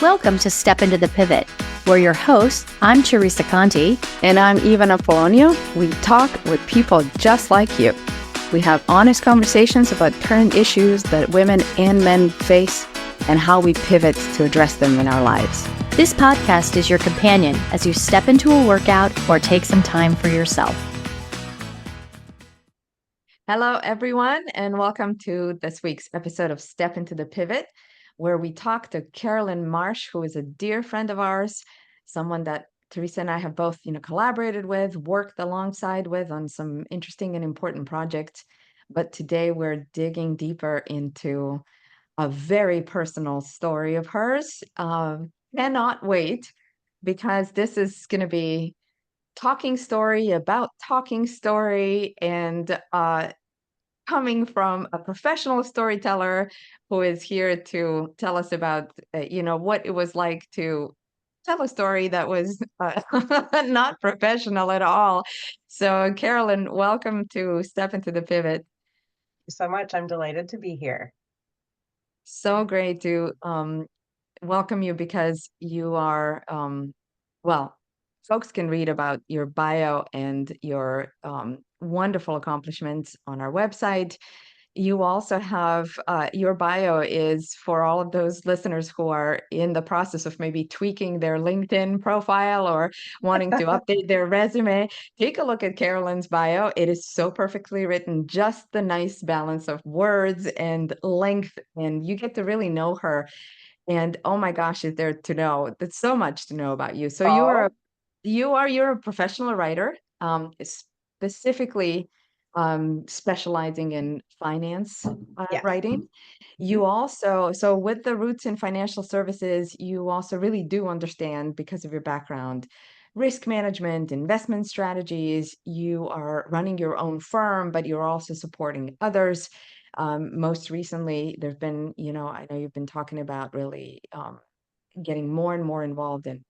Welcome to Step Into the Pivot. We're your hosts. I'm Teresa Conti. And I'm Ivana Polonio. We talk with people just like you. We have honest conversations about current issues that women and men face and how we pivot to address them in our lives. This podcast is your companion as you step into a workout or take some time for yourself. Hello, everyone, and welcome to this week's episode of Step Into the Pivot, where we talk to Carolyn Marsh, who is a dear friend of ours, someone that Teresa and I have both, collaborated with, worked alongside with on some interesting and important projects. But today we're digging deeper into a very personal story of hers. Cannot wait, because this is going to be talking story about talking story, and coming from a professional storyteller who is here to tell us about what it was like to tell a story that was not professional at all. So Carolyn, welcome to Step Into the Pivot. Thank you so much. I'm delighted to be here. So great to welcome you, because you are well, folks can read about your bio and your wonderful accomplishments on our website. You also have your bio is for all of those listeners who are in the process of maybe tweaking their LinkedIn profile or wanting to update their resume. Take a look at Carolyn's bio. It is so perfectly written, just the nice balance of words and length, and you get to really know her. And oh my gosh, is there to know? There's so much to know about you. So you're a professional writer, specifically specializing in finance Yes. writing. You also, so with the roots in financial services, you also really do understand, because of your background, risk management, investment strategies. You are running your own firm, but you're also supporting others. Most recently, there've been, I know you've been talking about really getting more and more involved in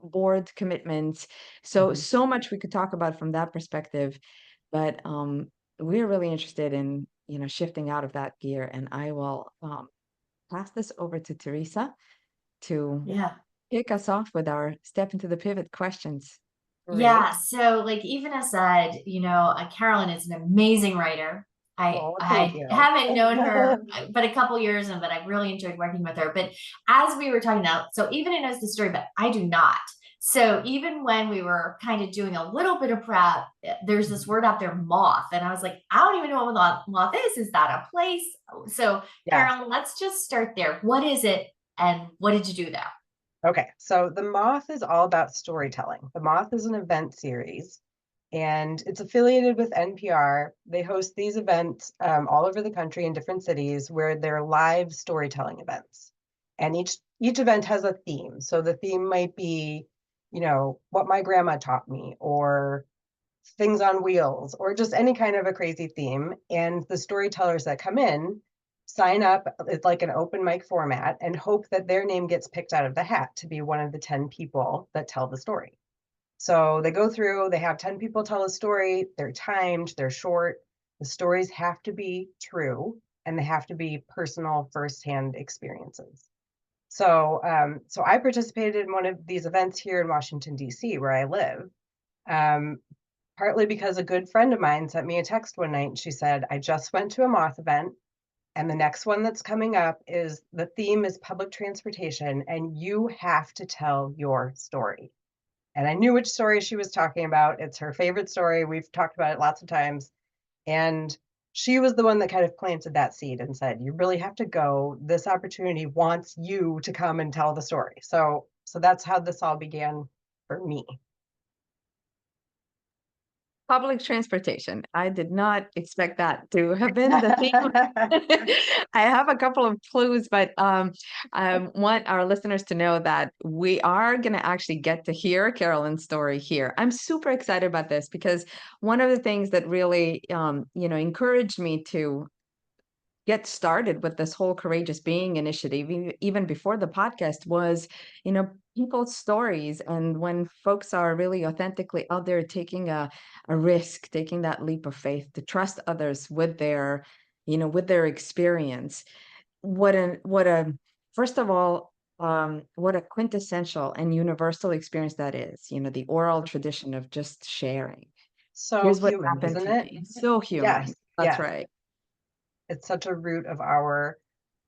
board commitments. So much we could talk about from that perspective, but we're really interested in, shifting out of that gear. And I will pass this over to Teresa to kick us off with our Step Into the Pivot questions. Yeah. So like Ivana said, Carolyn is an amazing writer. Thank you. Haven't known her but a couple years, but I've really enjoyed working with her. But as we were talking about, so Ivana knows the story, but I do not. So even when we were kind of doing a little bit of prep, there's this word out there, moth. And I was like, I don't even know what moth is. Is that a place? So Carolyn, let's just start there. What is it? And what did you do there? Okay, so The Moth is all about storytelling. The Moth is an event series, and it's affiliated with NPR. They host these events all over the country in different cities, where they're live storytelling events. And each event has a theme. So the theme might be, what my grandma taught me, or things on wheels, or just any kind of a crazy theme. And the storytellers that come in sign up. It's like an open mic format, and hope that their name gets picked out of the hat to be one of the 10 people that tell the story. So they go through, they have 10 people tell a story. They're timed, they're short. The stories have to be true, and they have to be personal, firsthand experiences. So I participated in one of these events here in Washington, D.C., where I live. Partly because a good friend of mine sent me a text one night, and she said, I just went to a Moth event, and the next one that's coming up is, the theme is public transportation, and you have to tell your story. And I knew which story she was talking about. It's her favorite story. We've talked about it lots of times. And she was the one that kind of planted that seed and said, you really have to go. This opportunity wants you to come and tell the story. So that's how this all began for me. Public transportation. I did not expect that to have been the theme. I have a couple of clues, but I want our listeners to know that we are going to actually get to hear Carolyn's story here. I'm super excited about this, because one of the things that really, encouraged me to get started with this whole Courageous Being initiative, even before the podcast, was, people's stories. And when folks are really authentically out there taking a risk, taking that leap of faith to trust others with their, with their experience. What a, first of all, what a quintessential and universal experience that is, the oral tradition of just sharing. So Here's what human, happened isn't to it? me. So human. Yes, That's yes. right. It's such a root of our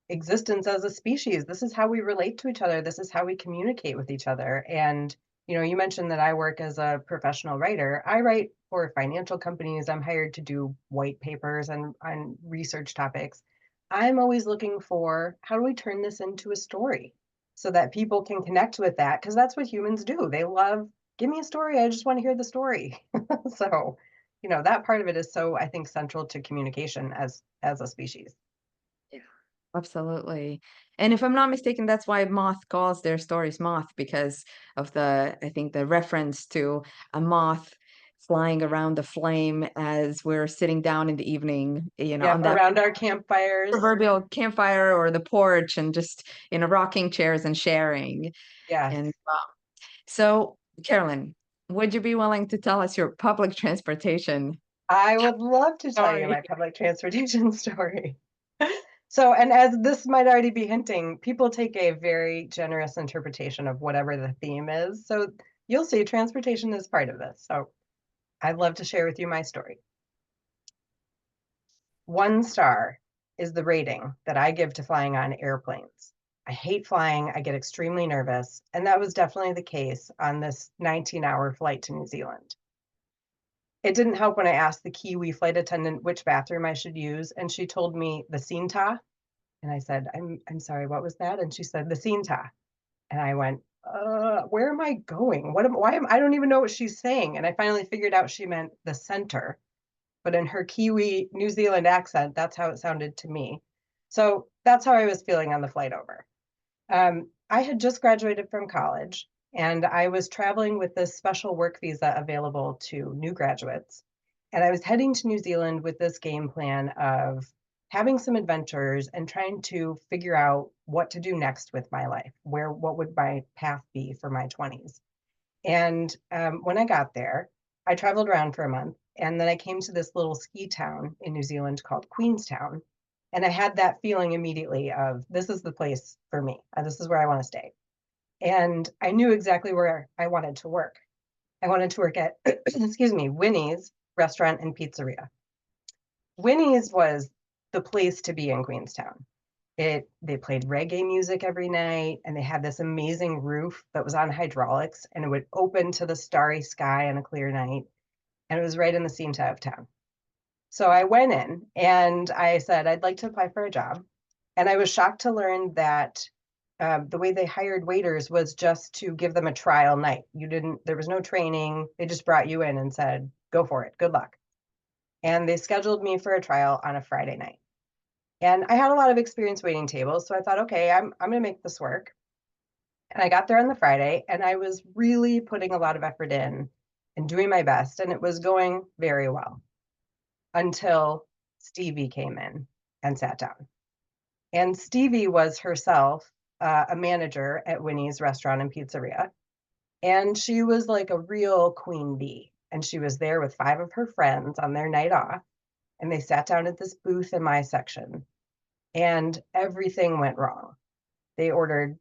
existence as a species. This is how we relate to each other. This is how we communicate with each other. And, you mentioned that I work as a professional writer. I write for financial companies. I'm hired to do white papers and on research topics. I'm always looking for how do we turn this into a story so that people can connect with that? Because that's what humans do. They love, give me a story. I just want to hear the story. So, that part of it is so, I think, central to communication as a species. Yeah, absolutely. And if I'm not mistaken, that's why moth calls their stories moth, because of I think the reference to a moth flying around the flame as we're sitting down in the evening, Yeah, on that around our campfires. proverbial campfire or the porch and just, rocking chairs and sharing. Yes. And so, Carolyn, would you be willing to tell us your public transportation I would love to tell you story? my public transportation story. So, and as this might already be hinting, people take a very generous interpretation of whatever the theme is. So you'll see transportation is part of this. So I'd love to share with you my story. 1 star is the rating that I give to flying on airplanes. I hate flying. I get extremely nervous. And that was definitely the case on this 19-hour flight to New Zealand. It didn't help when I asked the Kiwi flight attendant which bathroom I should use, and she told me the Cinta. And I said, I'm sorry, what was that? And she said, the Cinta. And I went, where am I going? I don't even know what she's saying. And I finally figured out she meant the center, but in her Kiwi New Zealand accent, that's how it sounded to me. So that's how I was feeling on the flight over. I had just graduated from college and I was traveling with this special work visa available to new graduates. And I was heading to New Zealand with this game plan of having some adventures and trying to figure out what to do next with my life, what would my path be for my 20s. And when I got there, I traveled around for a month and then I came to this little ski town in New Zealand called Queenstown. And I had that feeling immediately of this is the place for me. This is where I want to stay. And I knew exactly where I wanted to work. I wanted to work at, excuse me, Winnie's restaurant and pizzeria. Winnie's was the place to be in Queenstown. They played reggae music every night, and they had this amazing roof that was on hydraulics, and it would open to the starry sky on a clear night. And it was right in the center of town. So I went in and I said, I'd like to apply for a job. And I was shocked to learn that the way they hired waiters was just to give them a trial night. There was no training. They just brought you in and said, go for it. Good luck. And they scheduled me for a trial on a Friday night. And I had a lot of experience waiting tables. So I thought, okay, I'm going to make this work. And I got there on the Friday and I was really putting a lot of effort in and doing my best. And it was going very well until Stevie came in and sat down. And Stevie was herself a manager at Winnie's restaurant and pizzeria. And she was like a real queen bee. And she was there with 5 of her friends on their night off. And they sat down at this booth in my section. And everything went wrong. They ordered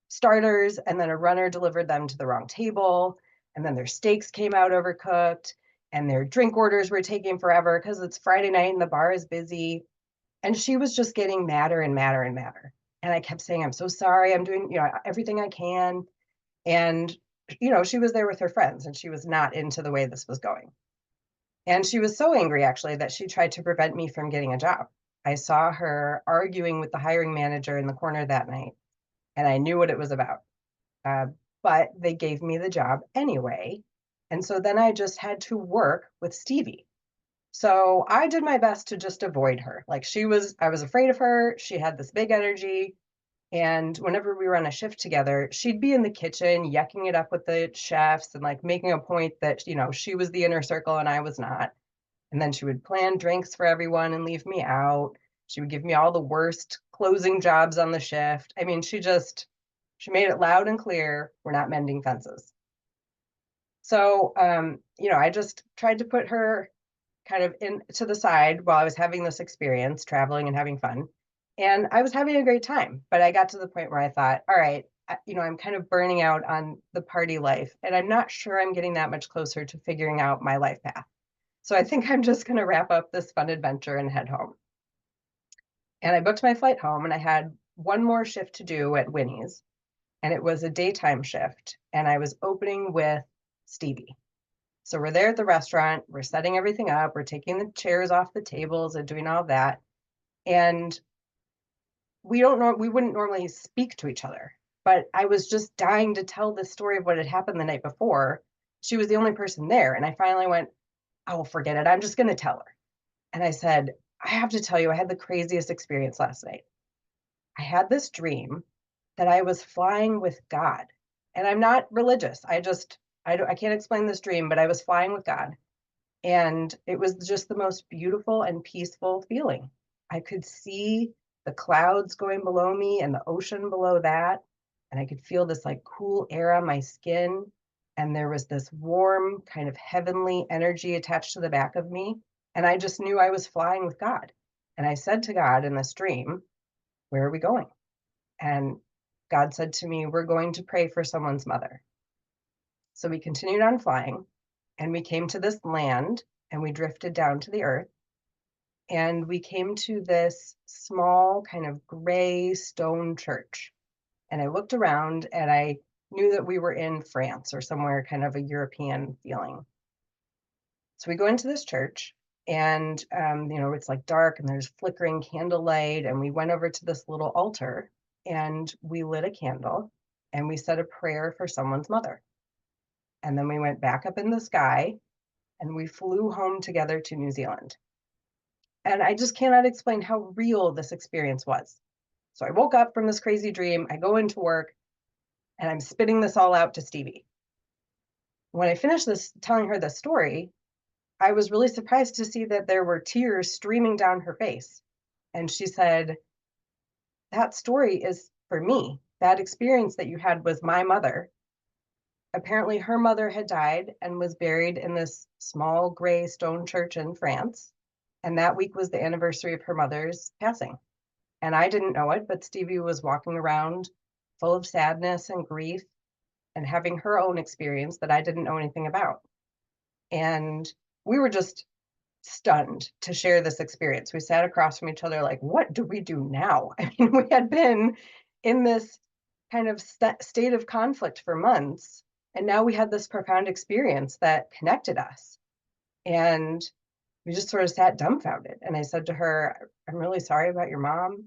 starters, and then a runner delivered them to the wrong table. And then their steaks came out overcooked. And their drink orders were taking forever because it's Friday night and the bar is busy. And she was just getting madder and madder and madder. And I kept saying, I'm so sorry. I'm doing, everything I can. And, she was there with her friends and she was not into the way this was going. And she was so angry, actually, that she tried to prevent me from getting a job. I saw her arguing with the hiring manager in the corner that night, and I knew what it was about. Uh, but they gave me the job anyway. And so then I just had to work with Stevie. So I did my best to just avoid her. I was afraid of her. She had this big energy. And whenever we were on a shift together, she'd be in the kitchen, yucking it up with the chefs and making a point that, she was the inner circle and I was not. And then she would plan drinks for everyone and leave me out. She would give me all the worst closing jobs on the shift. I mean, she made it loud and clear, we're not mending fences. So, I just tried to put her kind of in to the side while I was having this experience, traveling and having fun. And I was having a great time, but I got to the point where I thought, all right, I'm kind of burning out on the party life, and I'm not sure I'm getting that much closer to figuring out my life path. So I think I'm just going to wrap up this fun adventure and head home. And I booked my flight home, and I had one more shift to do at Winnie's, and it was a daytime shift, and I was opening with Stevie. So we're there at the restaurant, we're setting everything up, we're taking the chairs off the tables and doing all that. And we wouldn't normally speak to each other, but I was just dying to tell the story of what had happened the night before. She was the only person there. And I finally went, oh, forget it. I'm just going to tell her. And I said, I have to tell you, I had the craziest experience last night. I had this dream that I was flying with God. And I'm not religious. I can't explain this dream, but I was flying with God. And it was just the most beautiful and peaceful feeling. I could see the clouds going below me and the ocean below that. And I could feel this like cool air on my skin. And there was this warm kind of heavenly energy attached to the back of me. And I just knew I was flying with God. And I said to God in this dream, where are we going? And God said to me, we're going to pray for someone's mother. So we continued on flying, and we came to this land, and we drifted down to the earth. And we came to this small kind of gray stone church. And I looked around, and I knew that we were in France or somewhere kind of a European feeling. So we go into this church, and it's like dark, and there's flickering candlelight. And we went over to this little altar, and we lit a candle, and we said a prayer for someone's mother. And then we went back up in the sky, and we flew home together to New Zealand. And I just cannot explain how real this experience was. So I woke up from this crazy dream, I go into work, and I'm spitting this all out to Stevie. When I finished telling her the story, I was really surprised to see that there were tears streaming down her face. And she said, that story is for me. That experience that you had was my mother. Apparently her mother had died and was buried in this small gray stone church in France. And that week was the anniversary of her mother's passing. And I didn't know it, but Stevie was walking around full of sadness and grief and having her own experience that I didn't know anything about. And we were just stunned to share this experience. We sat across from each other like, what do we do now? I mean, we had been in this kind of state of conflict for months. And now we had this profound experience that connected us. And we just sort of sat dumbfounded. And I said to her, I'm really sorry about your mom.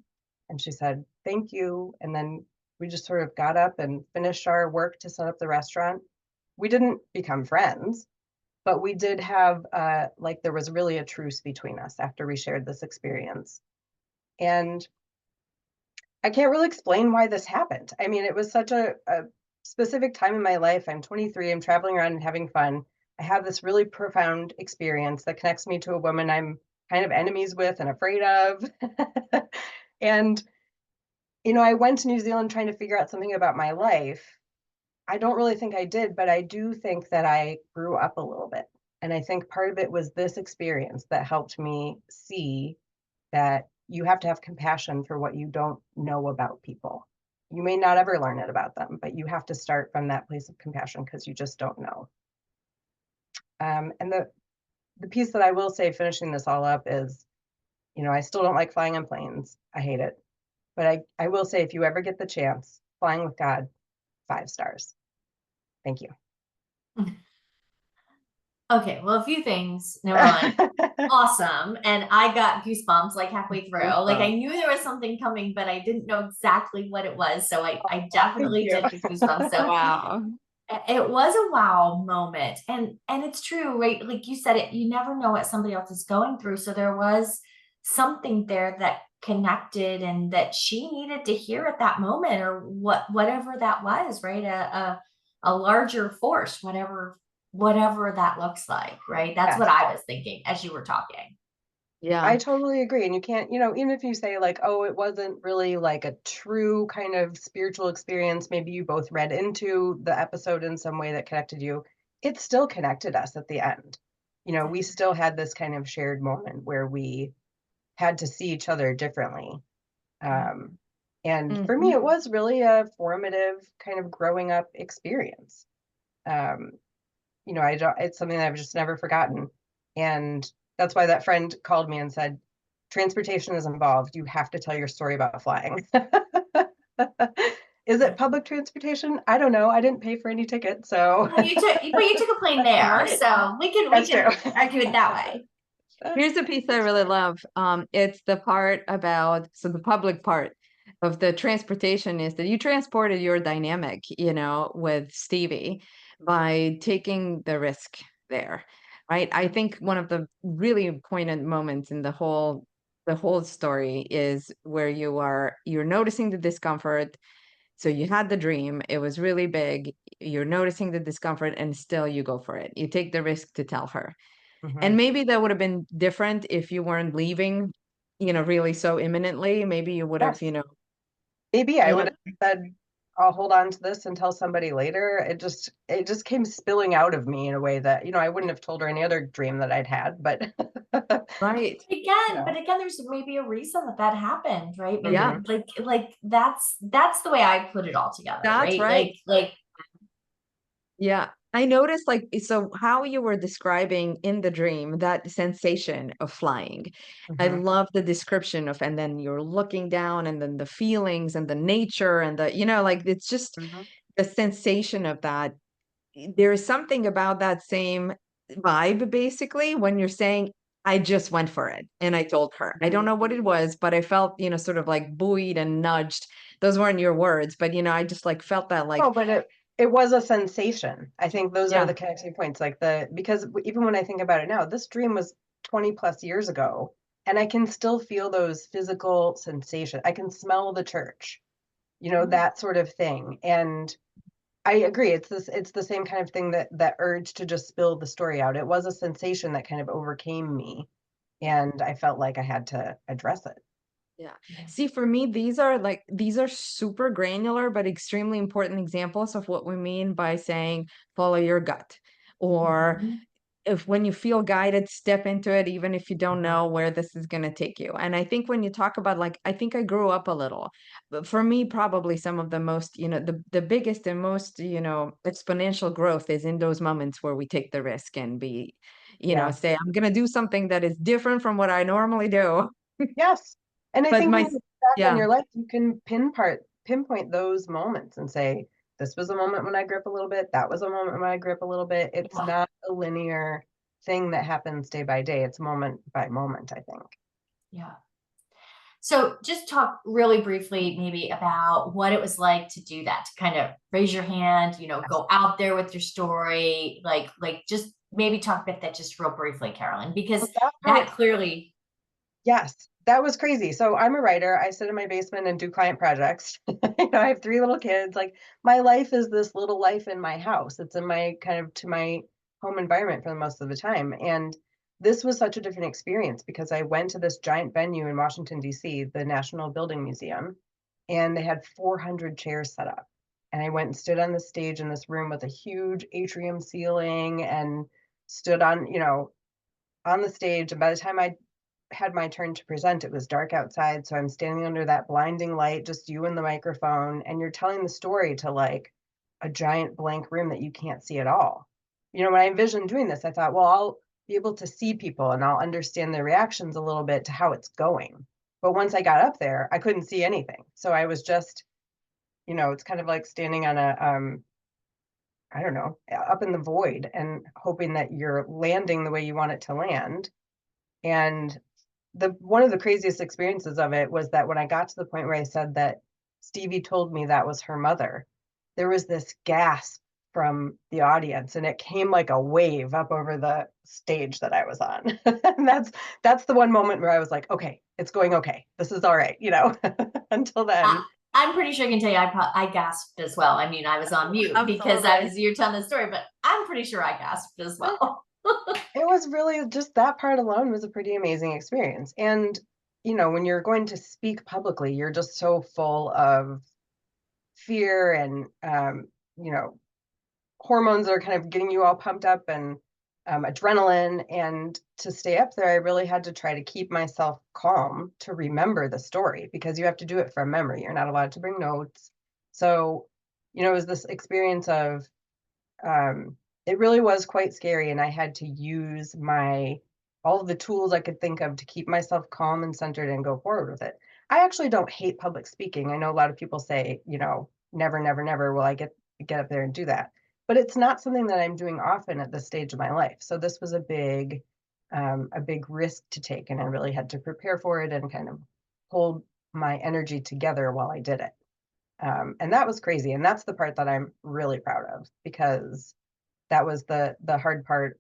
And she said, thank you. And then we just sort of got up and finished our work to set up the restaurant. We didn't become friends, but we did have, there was really a truce between us after we shared this experience. And I can't really explain why this happened. I mean, it was such a specific time in my life. I'm 23, I'm traveling around and having fun. I have this really profound experience that connects me to a woman I'm kind of enemies with and afraid of. And, I went to New Zealand trying to figure out something about my life. I don't really think I did, but I do think that I grew up a little bit. And I think part of it was this experience that helped me see that you have to have compassion for what you don't know about people. You may not ever learn it about them, but you have to start from that place of compassion because you just don't know. And the piece that I will say, finishing this all up, is, I still don't like flying on planes. I hate it. But I will say, if you ever get the chance, flying with God, 5 stars. Thank you. Okay, well, a few things. Number one, awesome. And I got goosebumps like halfway through. Like I knew there was something coming, but I didn't know exactly what it was. So I definitely did get goosebumps. So Wow. it was a wow moment. And it's true, right? Like you said, you never know what somebody else is going through. So there was something there that connected and that she needed to hear at that moment, or whatever that was, right? A larger force, whatever that looks like, right? That's Yes. what I was thinking as you were talking. Yeah. I totally agree. And you can't, even if you say like, oh, it wasn't really like a true kind of spiritual experience, maybe you both read into the episode in some way that connected you, it still connected us at the end. We still had this kind of shared moment where we had to see each other differently. And for me, it was really a formative kind of growing up experience. It's something that I've just never forgotten. And that's why that friend called me and said, transportation is involved. You have to tell your story about flying. Is it public transportation? I don't know. I didn't pay for any ticket, so. But you took a plane there, so we can argue it that way. Here's the piece I really love. It's the part about, so the public part of the transportation is that you transported your dynamic, with Stevie by taking the risk there, right? I think one of the really poignant moments in the whole story is where you're noticing the discomfort. So you had the dream, it was really big, you're noticing the discomfort, and still you go for it. You take the risk to tell her. And maybe that would have been different if you weren't leaving, really so imminently. Maybe you would have, Yes. Maybe I would have said, I'll hold on to this and tell somebody later. It just came spilling out of me in a way that, I wouldn't have told her any other dream that I'd had, but. Right. But again, there's maybe a reason that happened, right? Maybe, Yeah. Like that's the way I put it all together. That's right. Like, yeah. I noticed, so how you were describing in the dream, that sensation of flying. I love the description of, and then you're looking down, and then the feelings and the nature and the, it's just the sensation of that. There is something about that same vibe, basically, when you're saying, I just went for it. And I told her, I don't know what it was, but I felt, sort of like buoyed and nudged. Those weren't your words, but, I just felt that Oh, but it was a sensation. I think those are the connecting points, because even when I think about it now, this dream was 20 plus years ago, and I can still feel those physical sensations. I can smell the church, that sort of thing. And I agree. It's the same kind of thing, that urge to just spill the story out. It was a sensation that kind of overcame me, and I felt like I had to address it. Yeah. See, for me, these are super granular, but extremely important examples of what we mean by saying, follow your gut. Or if when you feel guided, step into it, even if you don't know where this is going to take you. And I think when you talk about, I think I grew up a little, but for me, probably some of the most, the biggest and most, exponential growth is in those moments where we take the risk and say, I'm going to do something that is different from what I normally do. Yes. And I But think when you look back on yeah. your life, you can pinpoint those moments and say, this was a moment when I grew up a little bit. That was a moment when I grew up a little bit. It's not a linear thing that happens day by day. It's moment by moment, I think. Yeah. So just talk really briefly maybe about what it was like to do that, to kind of raise your hand, go out there with your story, like just maybe talk about that just real briefly, Carolyn, because that clearly. Yes, that was crazy. So I'm a writer. I sit in my basement and do client projects. I have 3 little kids. My life is this little life in my house. It's in my to my home environment for the most of the time. And this was such a different experience because I went to this giant venue in Washington, D.C., the National Building Museum, and they had 400 chairs set up. And I went and stood on the stage in this room with a huge atrium ceiling and stood on the stage. And by the time I had my turn to present, it was dark outside. So I'm standing under that blinding light, just you and the microphone, and you're telling the story to a giant blank room that you can't see at all. When I envisioned doing this, I thought, well, I'll be able to see people and I'll understand their reactions a little bit to how it's going. But once I got up there, I couldn't see anything. So I was just, it's kind of like standing on a, I don't know, up in the void and hoping that you're landing the way you want it to land. And one of the craziest experiences of it was that when I got to the point where I said that Stevie told me that was her mother, there was this gasp from the audience, and it came like a wave up over the stage that I was on. And that's the one moment where I was like, okay, it's going okay. This is all right, until then. I'm pretty sure I can tell you I gasped as well. I mean, I was on mute because you're telling the story, but I'm pretty sure I gasped as well. It was really just that part alone was a pretty amazing experience. And, when you're going to speak publicly, you're just so full of fear and, hormones are kind of getting you all pumped up. And adrenaline. And to stay up there, I really had to try to keep myself calm to remember the story, because you have to do it from memory. You're not allowed to bring notes. So, it was this experience of, it really was quite scary. And I had to use all of the tools I could think of to keep myself calm and centered and go forward with it. I actually don't hate public speaking. I know a lot of people say, never, never, never will I get up there and do that. But it's not something that I'm doing often at this stage of my life. So this was a big risk to take, and I really had to prepare for it and kind of hold my energy together while I did it. And that was crazy. And that's the part that I'm really proud of, because that was the hard part.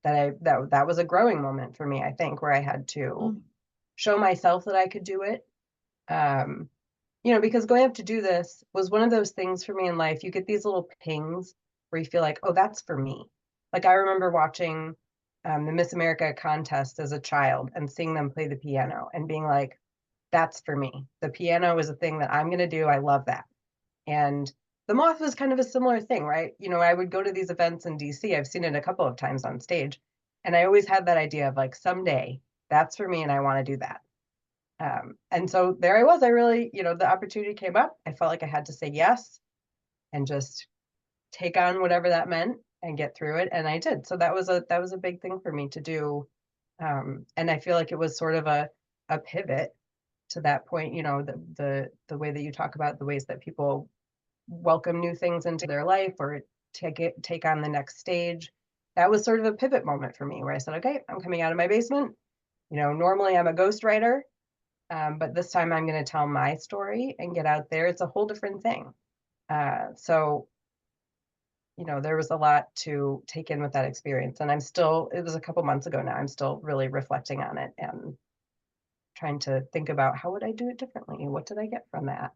That was a growing moment for me, I think, where I had to show myself that I could do it. Because going up to do this was one of those things for me in life. You get these little pings where you feel like, oh, that's for me. Like, I remember watching the Miss America contest as a child and seeing them play the piano and being like, that's for me. The piano is a thing that I'm going to do. I love that. And the Moth was kind of a similar thing, right? I would go to these events in DC. I've seen it a couple of times on stage. And I always had that idea of like, someday that's for me and I want to do that. And so there I was. I really, the opportunity came up. I felt like I had to say yes and just take on whatever that meant and get through it. And I did. So that was a big thing for me to do. And I feel like it was sort of a pivot to that point, the way that you talk about the ways that people welcome new things into their life or take on the next stage. That was sort of a pivot moment for me where I said, okay, I'm coming out of my basement. Normally I'm a ghostwriter, but this time I'm going to tell my story and get out there. It's a whole different thing. So there was a lot to take in with that experience. And it was a couple months ago now, I'm still really reflecting on it and trying to think about how would I do it differently? What did I get from that?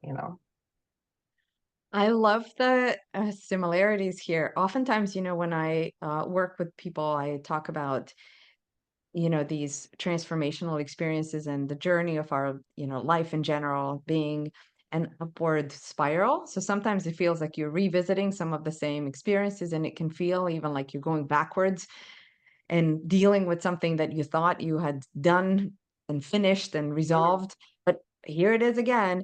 I love the similarities here. Oftentimes, when I work with people, I talk about, these transformational experiences and the journey of our, life in general being an upward spiral. So sometimes it feels like you're revisiting some of the same experiences, and it can feel even like you're going backwards and dealing with something that you thought you had done and finished and resolved. But here it is again.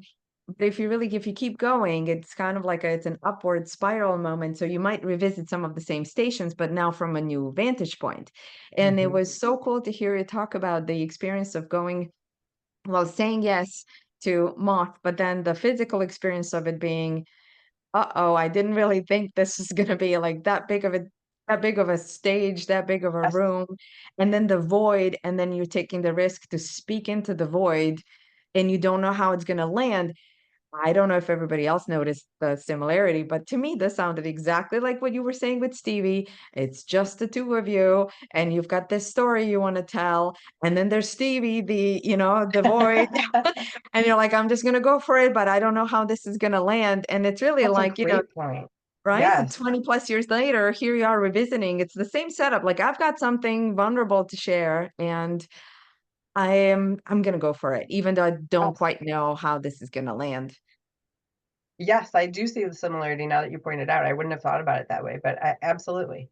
But if you keep going, it's kind of like it's an upward spiral moment. So you might revisit some of the same stations, but now from a new vantage point. And it was so cool to hear you talk about the experience of saying yes to Moth, but then the physical experience of it being, I didn't really think this is going to be like that big of a stage, that big of a Yes. room. And then the void, and then you're taking the risk to speak into the void and you don't know how it's going to land. I don't know if everybody else noticed the similarity, but to me, this sounded exactly like what you were saying with Stevie. It's just the two of you, and you've got this story you want to tell. And then there's Stevie, the void. And you're like, I'm just going to go for it, but I don't know how this is going to land. And it's really That's a like, great point. right? Yes. 20 plus years later, here you are revisiting. It's the same setup. Like, I've got something vulnerable to share, and I'm going to go for it, even though I don't Yes. quite know how this is going to land. Yes, I do see the similarity now that you pointed out. I wouldn't have thought about it that way, but absolutely.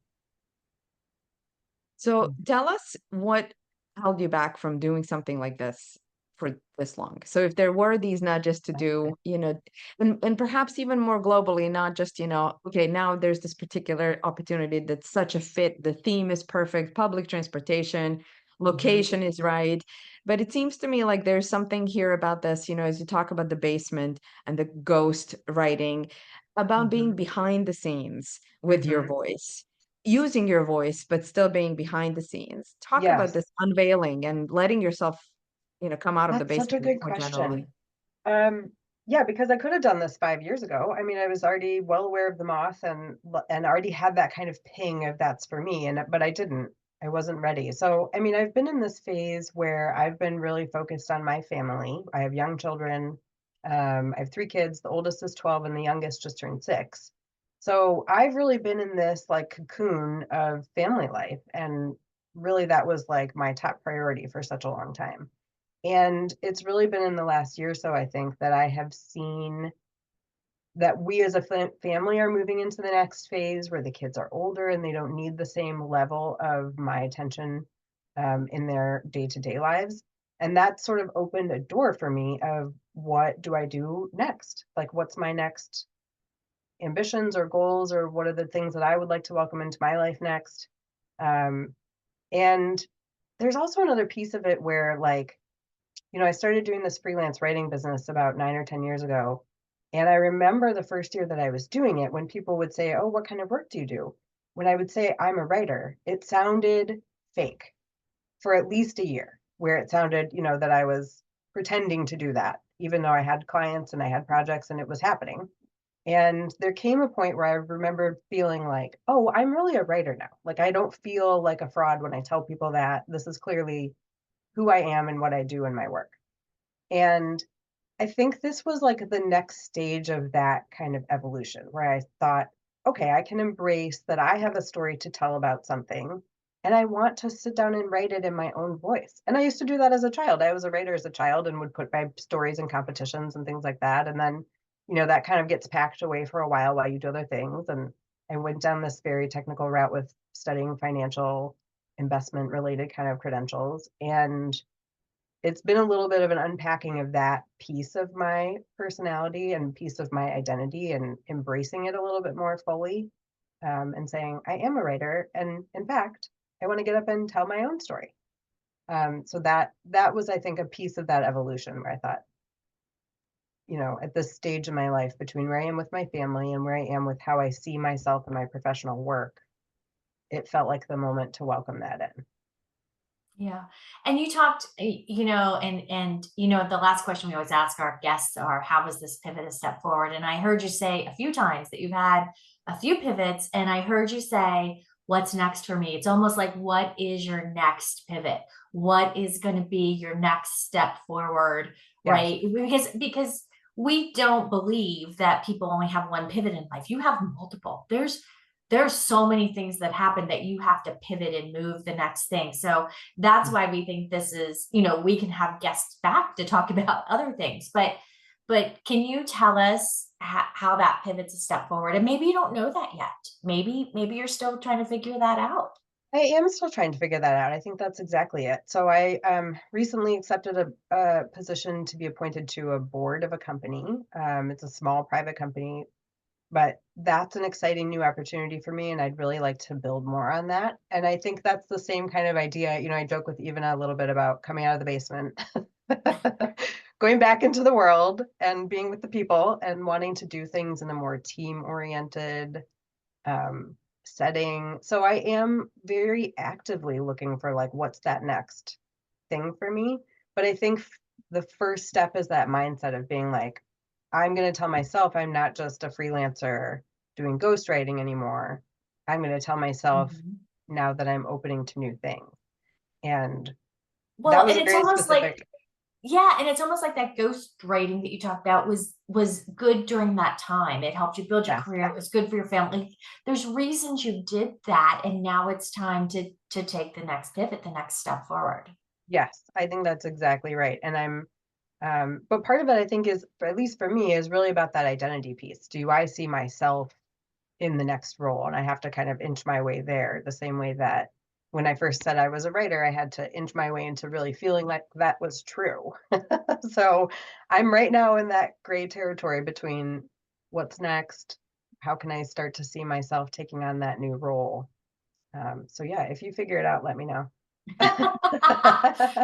So tell us what held you back from doing something like this for this long. So if there were these nudges to do, and perhaps even more globally, not just, okay, now there's this particular opportunity that's such a fit. The theme is perfect, public transportation, location is right. But it seems to me like there's something here about this, as you talk about the basement and the ghost writing, about being behind the scenes with your voice, using your voice, but still being behind the scenes. Talk about Yes, this unveiling and letting yourself, come out of the that's such a basement good more generally. question. Yeah, because I could have done this 5 years ago. I mean, I was already well aware of the Moth and already had that kind of ping of that's for me, but I didn't. I wasn't ready. So, I mean, I've been in this phase where I've been really focused on my family. I have young children. I have 3 kids. The oldest is 12 and the youngest just turned 6. So I've really been in this like cocoon of family life. And really that was like my top priority for such a long time. And it's really been in the last year or so, I think, that I have seen that we as a family are moving into the next phase where the kids are older and they don't need the same level of my attention in their day-to-day lives. And that sort of opened a door for me of what do I do next? Like, what's my next ambitions or goals, or what are the things that I would like to welcome into my life next? And there's also another piece of it where, like, I started doing this freelance writing business about 9 or 10 years ago. And I remember the first year that I was doing it, when people would say, "Oh, what kind of work do you do?" When I would say I'm a writer, it sounded fake for at least a year, where it sounded, that I was pretending to do that, even though I had clients and I had projects and it was happening. And there came a point where I remembered feeling like, oh, I'm really a writer now. Like, I don't feel like a fraud when I tell people that this is clearly who I am and what I do in my work. And I think this was like the next stage of that kind of evolution, where I thought, okay, I can embrace that I have a story to tell about something, and I want to sit down and write it in my own voice. And I used to do that as a child. I was a writer as a child and would put my stories in competitions and things like that. And then, that kind of gets packed away for a while you do other things. And I went down this very technical route with studying financial investment related kind of credentials. And it's been a little bit of an unpacking of that piece of my personality and piece of my identity, and embracing it a little bit more fully, and saying, I am a writer. And in fact, I want to get up and tell my own story. So that was, I think, a piece of that evolution where I thought, at this stage in my life between where I am with my family and where I am with how I see myself in my professional work, it felt like the moment to welcome that in. Yeah. And you talked, the last question we always ask our guests are, how was this pivot a step forward? And I heard you say a few times that you've had a few pivots, and I heard you say, what's next for me? It's almost like, what is your next pivot? What is going to be your next step forward? Yes. Right? Because we don't believe that people only have one pivot in life. You have multiple. There's so many things that happen that you have to pivot and move the next thing. So that's why we think this is, we can have guests back to talk about other things, but can you tell us how that pivots a step forward? And maybe you don't know that yet. Maybe you're still trying to figure that out. I am still trying to figure that out. I think that's exactly it. So I recently accepted a position to be appointed to a board of a company. It's a small private company, but that's an exciting new opportunity for me, and I'd really like to build more on that. And I think that's the same kind of idea. I joke with Eva a little bit about coming out of the basement, going back into the world and being with the people and wanting to do things in a more team-oriented setting. So I am very actively looking for, like, what's that next thing for me. But I think the first step is that mindset of being like, I'm going to tell myself I'm not just a freelancer doing ghostwriting anymore. I'm going to tell myself now that I'm opening to new things. And that was and a very specific. And it's almost like that ghostwriting that you talked about was good during that time. It helped you build your career. It was good for your family. There's reasons you did that, and now it's time to take the next pivot, the next step forward. Yes, I think that's exactly right. And but part of it, I think, is, at least for me, is really about that identity piece. Do I see myself in the next role? And I have to kind of inch my way there, the same way that when I first said I was a writer, I had to inch my way into really feeling like that was true. So I'm right now in that gray territory between what's next, how can I start to see myself taking on that new role? So yeah, if you figure it out, let me know.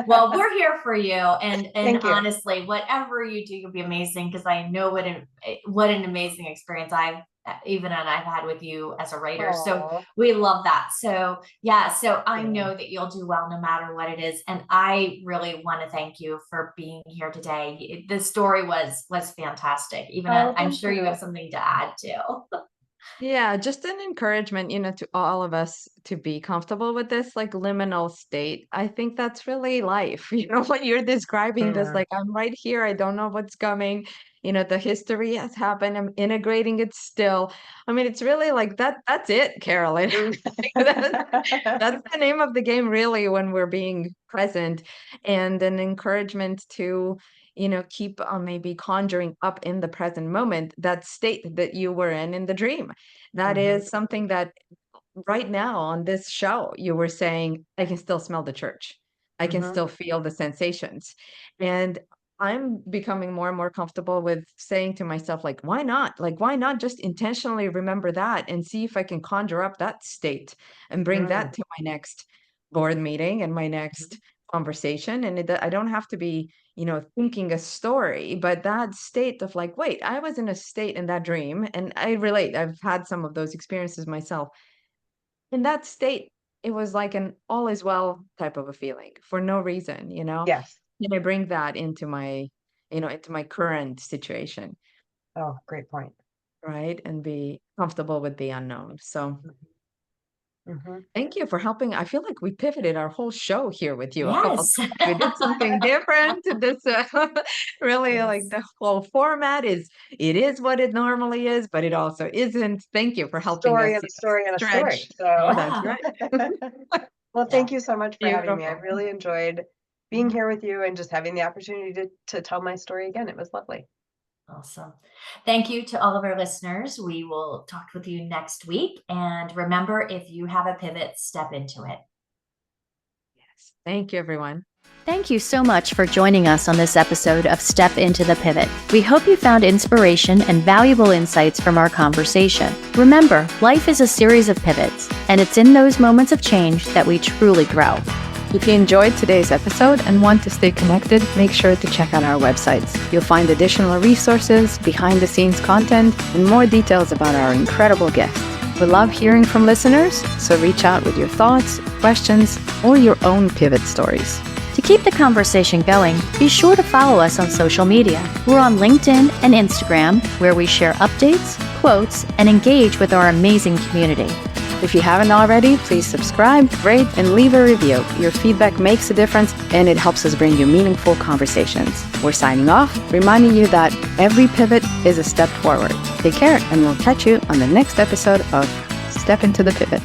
Well, we're here for you, and Thank you. honestly, whatever you do, you'll be amazing, because I know what an amazing experience I've had with you as a writer. Aww. So we love that. So yeah, so I know that you'll do well no matter what it is, and I really want to thank you for being here today. The story was fantastic. I'm sure you have something to add too. Yeah, just an encouragement, to all of us to be comfortable with this like liminal state. I think that's really life. When you're describing this, like, I'm right here, I don't know what's coming. The history has happened. I'm integrating it still. I mean, it's really like that. That's it, Carolyn. That's the name of the game, really, when we're being present, and an encouragement to, keep maybe conjuring up in the present moment that state that you were in the dream. That is something that right now on this show, you were saying, I can still smell the church. I can still feel the sensations. And I'm becoming more and more comfortable with saying to myself, like, why not? Like, why not just intentionally remember that and see if I can conjure up that state and bring that to my next board meeting and my next conversation. And I don't have to be, thinking a story, but that state of like, wait, I was in a state in that dream. And I relate. I've had some of those experiences myself. In that state, it was like an all is well type of a feeling for no reason, Yes. And I bring that into my current situation, Oh, great point. right? And be comfortable with the unknown. So Mm-hmm. thank you for helping. I feel like we pivoted our whole show here with you. Yes. We did something different. This really like Yes. the whole format it is what it normally is, but it also isn't. Thank you for helping Story us and a story and a story. stretch. So That's Yeah. right. well, thank you so much for having me. I Beautiful. really enjoyed being here with you and just having the opportunity to tell my story again. It was lovely. Awesome. Thank you to all of our listeners. We will talk with you next week. And remember, if you have a pivot, step into it. Yes. Thank you, everyone. Thank you so much for joining us on this episode of Step Into the Pivot. We hope you found inspiration and valuable insights from our conversation. Remember, life is a series of pivots, and it's in those moments of change that we truly grow. If you enjoyed today's episode and want to stay connected, make sure to check out our websites. You'll find additional resources, behind-the-scenes content, and more details about our incredible guests. We love hearing from listeners, so reach out with your thoughts, questions, or your own pivot stories. To keep the conversation going, be sure to follow us on social media. We're on LinkedIn and Instagram, where we share updates, quotes, and engage with our amazing community. If you haven't already, please subscribe, rate, and leave a review. Your feedback makes a difference, and it helps us bring you meaningful conversations. We're signing off, reminding you that every pivot is a step forward. Take care, and we'll catch you on the next episode of Step Into the Pivot.